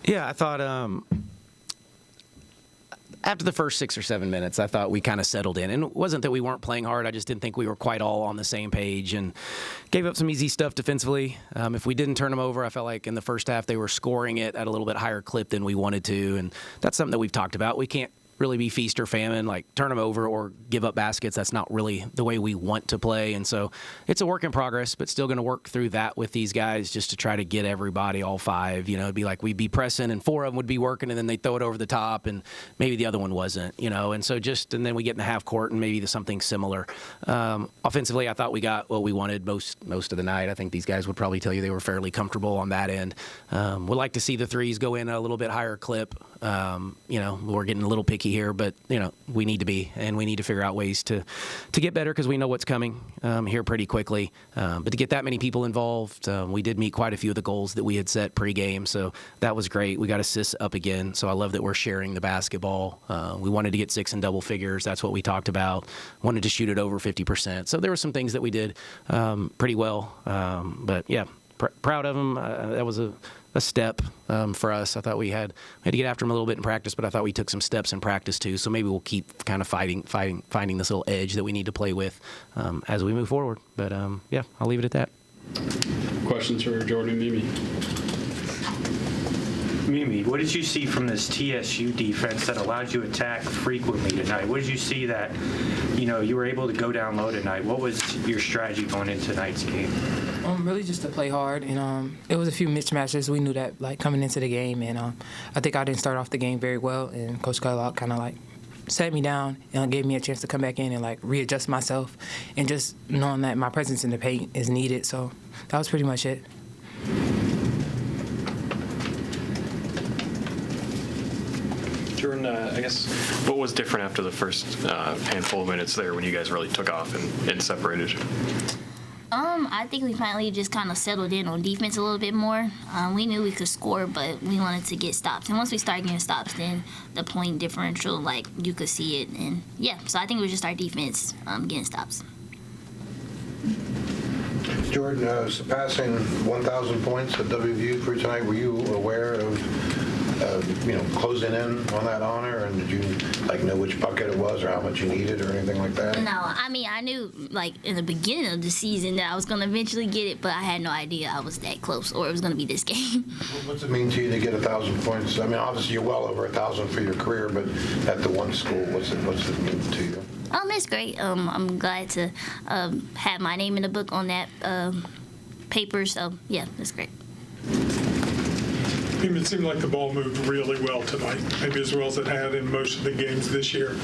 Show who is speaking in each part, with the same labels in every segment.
Speaker 1: Yeah, I thought after the first 6 or 7 minutes, I thought we kind of settled in. And it wasn't that we weren't playing hard. I just didn't think we were quite all on the same page and gave up some easy stuff defensively. If we didn't turn them over, I felt like in the first half they were scoring it at a little bit higher clip than we wanted to. And that's something that we've talked about. We can't really be feast or famine, like turn them over or give up baskets. That's not really the way we want to play. And so it's a work in progress, but still going to work through that with these guys just to try to get everybody, all five. You know, it'd be like we'd be pressing and four of them would be working and then they'd throw it over the top and maybe the other one wasn't, you know. And so and then we get in the half court and maybe something similar. Offensively, I thought we got what we wanted most of the night. I think these guys would probably tell you they were fairly comfortable on that end. We'd like to see the threes go in at a little bit higher clip. You know, we're getting a little picky here, but you know we need to be, and we need to figure out ways to get better because we know what's coming here pretty quickly. But to get that many people involved, we did meet quite a few of the goals that we had set pregame, so that was great. We got assists up again, so I love that we're sharing the basketball. We wanted to get 6 in double figures. That's what we talked about. Wanted to shoot it over 50%. So there were some things that we did pretty well. But yeah, proud of them. That was a step for us. I thought we had to get after them a little bit in practice, but I thought we took some steps in practice too. So maybe we'll keep kind of finding this little edge that we need to play with as we move forward. But yeah, I'll leave it at that.
Speaker 2: Questions for Jordan and Mimi?
Speaker 3: Mimi, what did you see from this TSU defense that allowed you to attack frequently tonight? What did you see that, you know, you were able to go down low tonight? What was your strategy going into tonight's game?
Speaker 4: Really just to play hard, and it was a few mismatches. We knew that, like, coming into the game, and I think I didn't start off the game very well, and Coach Kellogg kind of, like, sat me down and gave me a chance to come back in and, like, readjust myself, and just knowing that my presence in the paint is needed. So that was pretty much it.
Speaker 5: Jordan, I guess, what was different after the first handful of minutes there when you guys really took off and separated?
Speaker 6: I think we finally just kind of settled in on defense a little bit more. We knew we could score, but we wanted to get stops. And once we started getting stops, then the point differential, like, you could see it. And, yeah, so I think it was just our defense getting stops.
Speaker 7: Jordan, surpassing 1,000 points at WVU for tonight, were you aware of closing in on that honor, and did you know which bucket it was or how much you needed or anything like that?
Speaker 6: No, I mean, I knew in the beginning of the season that I was going to eventually get it, but I had no idea I was that close or it was going to be this game.
Speaker 7: What's it mean to you to get 1,000 points? I mean, obviously you're well over 1,000 for your career, but at the one school, what's it mean to you?
Speaker 6: It's great. I'm glad to have my name in the book on that paper, so yeah, it's great.
Speaker 8: It seemed like the ball moved really well tonight, maybe as well as it had in most of the games this year.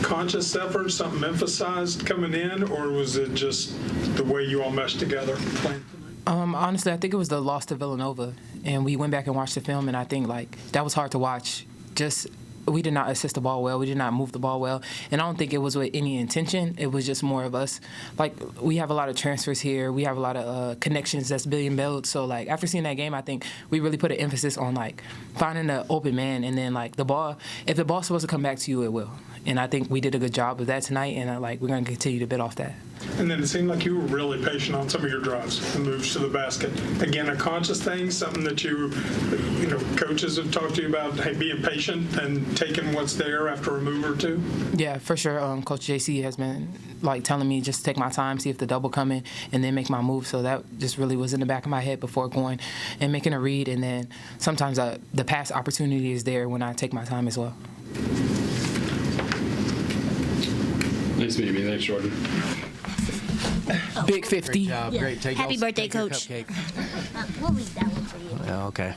Speaker 8: Conscious effort, something emphasized coming in, or was it just the way you all meshed together playing tonight?
Speaker 4: Honestly, I think it was the loss to Villanova, and we went back and watched the film, and I think that was hard to watch. We did not assist the ball well. We did not move the ball well. And I don't think it was with any intention. It was just more of us. We have a lot of transfers here. We have a lot of connections that's being built. So, after seeing that game, I think we really put an emphasis on, finding the open man. And then, the ball, if the ball's supposed to come back to you, it will. And I think we did a good job of that tonight. And, we're going to continue to build off that.
Speaker 8: And then it seemed like you were really patient on some of your drives and moves to the basket. Again, a conscious thing, something that coaches have talked to you about, hey, being patient and taking what's there after a move or two?
Speaker 4: Yeah, for sure. Coach JC has been, telling me just to take my time, see if the double coming, and then make my move. So that just really was in the back of my head before going and making a read. And then sometimes the pass opportunity is there when I take my time as well.
Speaker 2: Nice meeting you. Thanks, Jordan.
Speaker 4: Big 50.
Speaker 1: Great job.
Speaker 6: Yeah.
Speaker 1: Great.
Speaker 6: Happy birthday,
Speaker 1: take your
Speaker 6: Coach.
Speaker 1: cupcake.
Speaker 6: We'll leave that one for you.
Speaker 1: Oh, okay.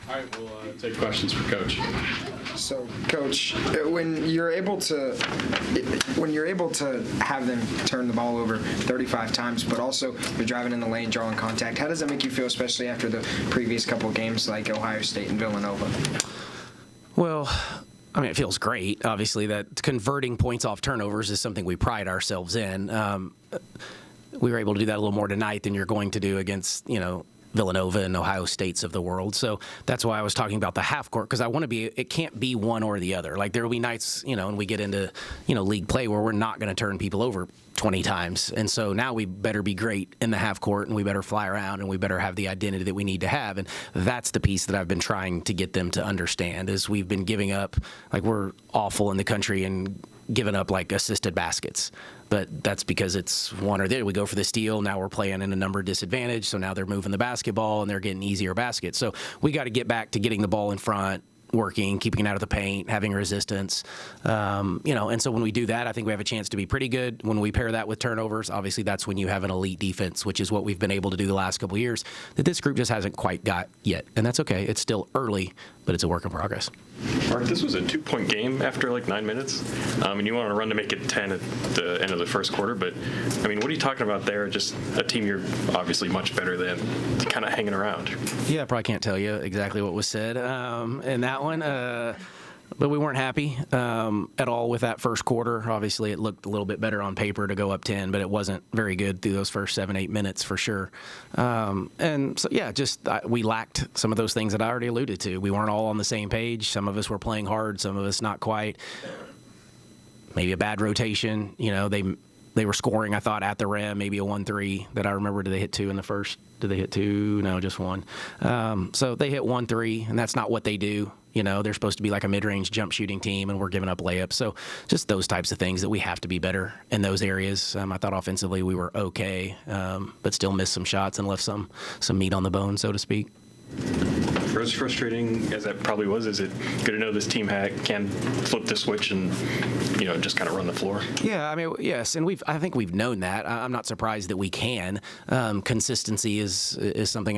Speaker 2: All right, we'll take questions for Coach.
Speaker 9: So, Coach, when you're able to have them turn the ball over 35 times, but also you're driving in the lane, drawing contact, how does that make you feel, especially after the previous couple of games like Ohio State and Villanova?
Speaker 1: Well, I mean, it feels great. Obviously, that converting points off turnovers is something we pride ourselves in. We were able to do that a little more tonight than you're going to do against, Villanova and Ohio States of the world. So that's why I was talking about the half court, because I want to be, it can't be one or the other. Like there will be nights, and we get into, league play where we're not going to turn people over 20 times. And so now we better be great in the half court, and we better fly around, and we better have the identity that we need to have. And that's the piece that I've been trying to get them to understand, is we've been giving up, like we're awful in the country and giving up like assisted baskets. But that's because it's one or the other. We go for the steal. Now we're playing in a number disadvantage. So now they're moving the basketball and they're getting easier baskets. So we got to get back to getting the ball in front, working, keeping it out of the paint, having resistance. And so when we do that, I think we have a chance to be pretty good. When we pair that with turnovers, obviously that's when you have an elite defense, which is what we've been able to do the last couple of years that this group just hasn't quite got yet. And that's okay. It's still early, but it's a work in progress.
Speaker 5: Mark, this was a 2-point game after like 9 minutes, and you wanted to run to make it 10 at the end of the first quarter. But, I mean, what are you talking about there? Just a team you're obviously much better than, kind of hanging around.
Speaker 1: Yeah, I probably can't tell you exactly what was said in that one. But we weren't happy at all with that first quarter. Obviously, it looked a little bit better on paper to go up 10, but it wasn't very good through those first 7-8 minutes for sure. And so, yeah, we lacked some of those things that I already alluded to. We weren't all on the same page. Some of us were playing hard, some of us not quite. Maybe a bad rotation. They were scoring, I thought, at the rim, maybe a 1-3 that I remember. Did they hit 2 in the first? Did they hit 2? No, just 1. So they hit 1-3, and that's not what they do. They're supposed to be like a mid-range jump shooting team, and we're giving up layups. So just those types of things that we have to be better in those areas. I thought offensively we were okay, but still missed some shots and left some meat on the bone, so to speak.
Speaker 5: For as frustrating as that probably was, is it good to know this team can flip the switch and just kind of run the floor?
Speaker 1: Yeah, yes, and I think we've known that. I'm not surprised that we can. Consistency is something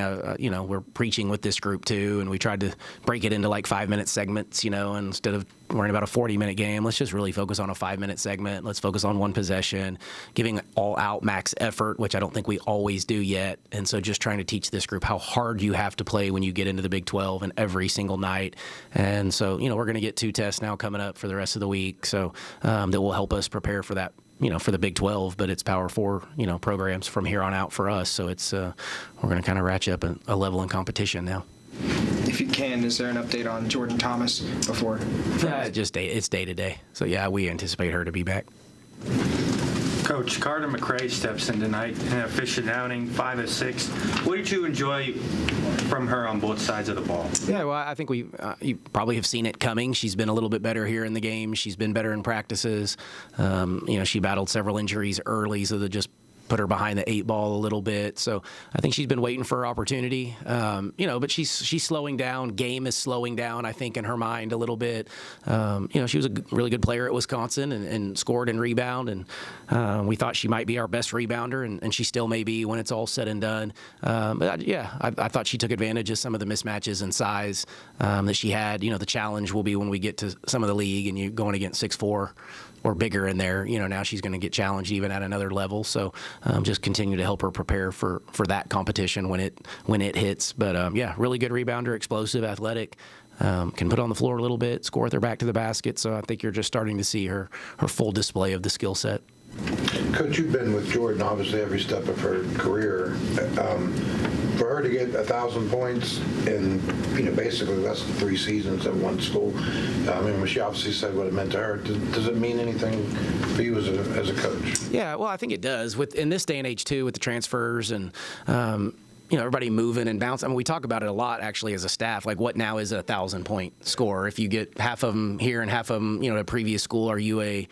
Speaker 1: we're preaching with this group too, and we tried to break it into like 5-minute segments. Instead of worrying about a 40-minute game, let's just really focus on a 5-minute segment. Let's focus on one possession, giving all-out max effort, which I don't think we always do yet. And so just trying to teach this group how hard you have to play when you get into the Big 12 and every single night. And so, we're going to get 2 tests now coming up for the rest of the week. So that will help us prepare for that, for the Big 12, but it's Power 4, programs from here on out for us. So it's, we're going to kind of ratchet up a level in competition now.
Speaker 9: If you can, is there an update on Jordan Thomas before?
Speaker 1: It's day to day. So yeah, we anticipate her to be back.
Speaker 3: Coach, Carter McRae steps in tonight in an efficient outing, 5 of 6. What did you enjoy from her on both sides of the ball?
Speaker 1: Yeah, well, I think you probably have seen it coming. She's been a little bit better here in the game. She's been better in practices. She battled several injuries early, so that just put her behind the 8 ball a little bit. So I think she's been waiting for her opportunity, but she's slowing down. Game is slowing down, I think, in her mind a little bit. She was a really good player at Wisconsin and scored and rebound, and we thought she might be our best rebounder, and she still may be when it's all said and done. I thought she took advantage of some of the mismatches in size that she had. The challenge will be when we get to some of the league and you're going against 6'4" or bigger in there. Now she's going to get challenged even at another level. So just continue to help her prepare for that competition when it hits. But really good rebounder, explosive, athletic. Can put on the floor a little bit, score with her back to the basket. So I think you're just starting to see her full display of the skill set.
Speaker 7: Coach, you've been with Jordan obviously every step of her career. For her to get 1,000 points in basically less than 3 seasons at one school, she obviously said what it meant to her. Does it mean anything for you as a coach? Yeah, well, I think it does. In this day and age too, with the transfers and everybody moving and bouncing. We talk about it a lot, actually, as a staff. Like, what now is a 1,000-point score? If you get half of them here and half of them, at a previous school, are you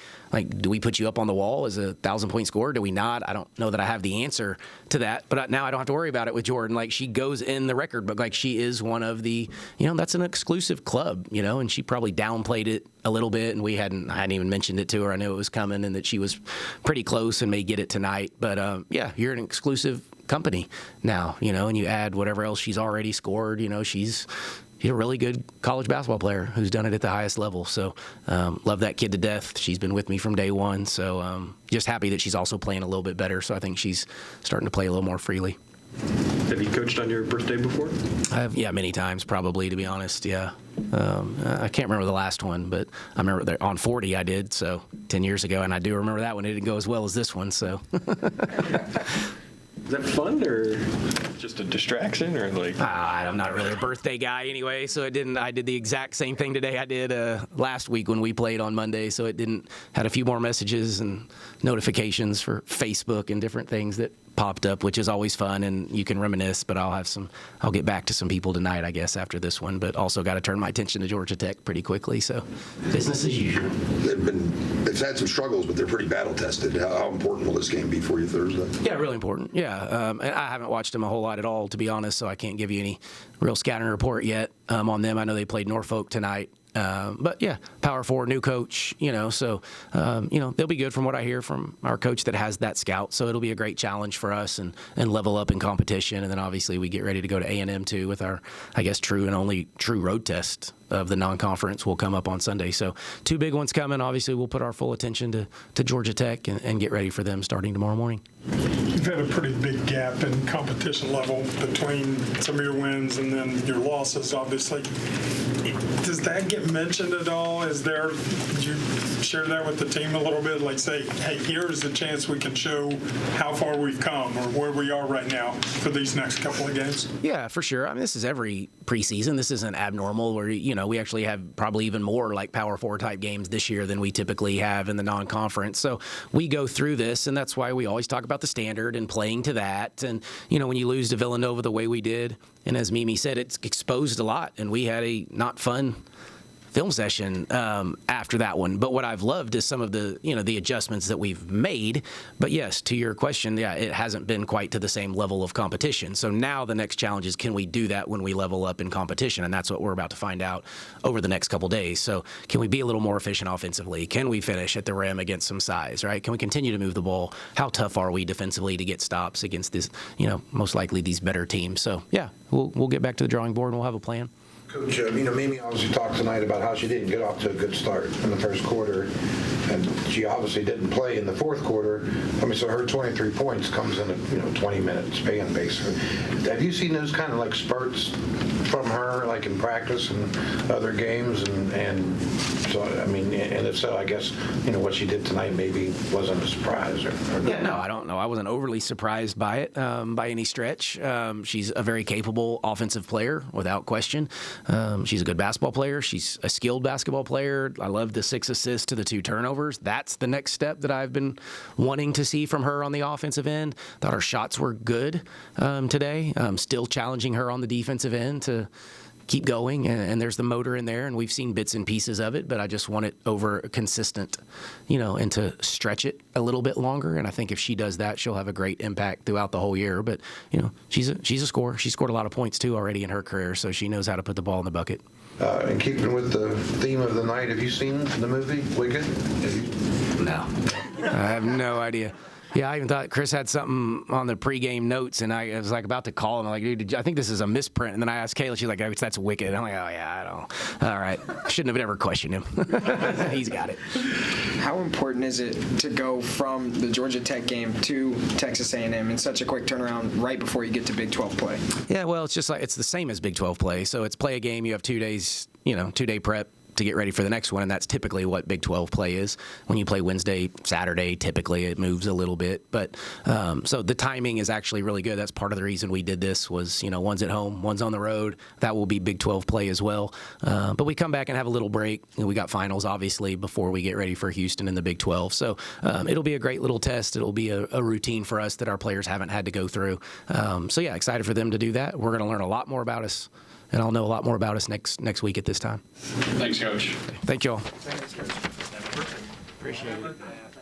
Speaker 7: do we put you up on the wall as a 1,000-point scorer? Do we not? I don't know that I have the answer to that. But now I don't have to worry about it with Jordan. Like, she goes in the record book. Like, she is one of the, that's an exclusive club, and she probably downplayed it a little bit, and I hadn't even mentioned it to her. I knew it was coming and that she was pretty close and may get it tonight. But, you're an exclusive company now, and you add whatever else she's already scored. She's a really good college basketball player who's done it at the highest level. So love that kid to death. She's been with me from day one. So just happy that she's also playing a little bit better. So I think she's starting to play a little more freely.
Speaker 5: Have you coached on your birthday before?
Speaker 1: Many times, probably, to be honest. Yeah. I can't remember the last one, but I remember on 40 I did, so 10 years ago, and I do remember that one. It didn't go as well as this one, so.
Speaker 5: Is that fun or just a distraction or like?
Speaker 1: I'm not really a birthday guy anyway, so it didn't. I did the exact same thing today I did last week when we played on Monday, so it didn't. Had a few more messages and notifications for Facebook and different things that popped up, which is always fun, and you can reminisce. But I'll get back to some people tonight, I guess, after this one. But also got to turn my attention to Georgia Tech pretty quickly. So business as usual.
Speaker 10: They've had some struggles, but they're pretty battle tested. How important will this game be for you Thursday?
Speaker 1: Yeah, really important. Yeah, and I haven't watched them a whole lot at all, to be honest. So I can't give you any real scouting report yet on them. I know they played Norfolk tonight. But yeah, Power 4, new coach, so, they'll be good from what I hear from our coach that has that scout. So it'll be a great challenge for us and level up in competition. And then obviously we get ready to go to A&M too with our, I guess, true and only true road test of the non-conference will come up on Sunday. So 2 big ones coming. Obviously we'll put our full attention to Georgia Tech and get ready for them starting tomorrow morning.
Speaker 8: You've had a pretty big gap in competition level between some of your wins and then your losses, obviously. Does that get mentioned at all? Did you share that with the team a little bit? Like say, hey, here's a chance we can show how far we've come or where we are right now for these next couple of games?
Speaker 1: Yeah, for sure. I mean, this is every preseason. This isn't abnormal where, we actually have probably even more like Power 4 type games this year than we typically have in the non-conference. So we go through this, and that's why we always talk about the standard and playing to that. And, when you lose to Villanova the way we did, and as Mimi said, it's exposed a lot, and we had a not fun film session after that one. But what I've loved is some of the, the adjustments that we've made. But yes, to your question, yeah, it hasn't been quite to the same level of competition. So now the next challenge is, can we do that when we level up in competition? And that's what we're about to find out over the next couple days. So can we be a little more efficient offensively? Can we finish at the rim against some size, right? Can we continue to move the ball? How tough are we defensively to get stops against this, most likely these better teams? So yeah, we'll get back to the drawing board and we'll have a plan.
Speaker 7: Coach, Mimi obviously talked tonight about how she didn't get off to a good start in the first quarter, and she obviously didn't play in the fourth quarter. So her 23 points comes in a 20-minute span, basically. Have you seen those kind of like spurts from her, like in practice and other games? And so, and if so, I guess, what she did tonight maybe wasn't a surprise. Or
Speaker 1: yeah, no, I don't know. I wasn't overly surprised by it by any stretch. She's a very capable offensive player, without question. She's a good basketball player. She's a skilled basketball player. I love the 6 assists to the 2 turnovers. That's the next step that I've been wanting to see from her on the offensive end. Thought her shots were good today. Still challenging her on the defensive end to keep going, and there's the motor in there, and we've seen bits and pieces of it, but I just want it over consistent, and to stretch it a little bit longer. And I think if she does that, she'll have a great impact throughout the whole year. But she's a scorer. She scored a lot of points too already in her career, so she knows how to put the ball in the bucket.
Speaker 7: And keeping with the theme of the night, have you seen the movie Wicked?
Speaker 1: No, I have no idea. Yeah, I even thought Chris had something on the pregame notes, and I was like about to call him. I'm like, dude, I think this is a misprint. And then I asked Kayla, she's like, that's Wicked. I'm like, oh, yeah, I don't. All right. Shouldn't have ever questioned him. He's got it.
Speaker 9: How important is it to go from the Georgia Tech game to Texas A&M in such a quick turnaround right before you get to Big 12 play?
Speaker 1: Yeah, well, it's just like it's the same as Big 12 play. So it's play a game. You have 2 days, 2-day prep to get ready for the next one, and that's typically what Big 12 play is. When you play Wednesday, Saturday, typically it moves a little bit. But so the timing is actually really good. That's part of the reason we did this was, one's at home, one's on the road. That will be Big 12 play as well. But we come back and have a little break. We got finals, obviously, before we get ready for Houston in the Big 12. So it'll be a great little test. It'll be a routine for us that our players haven't had to go through. So, yeah, excited for them to do that. We're going to learn a lot more about us, and I'll know a lot more about us next week at this time.
Speaker 2: Thanks, Coach.
Speaker 1: Thank you all.
Speaker 4: Thanks, Coach.
Speaker 1: Appreciate it.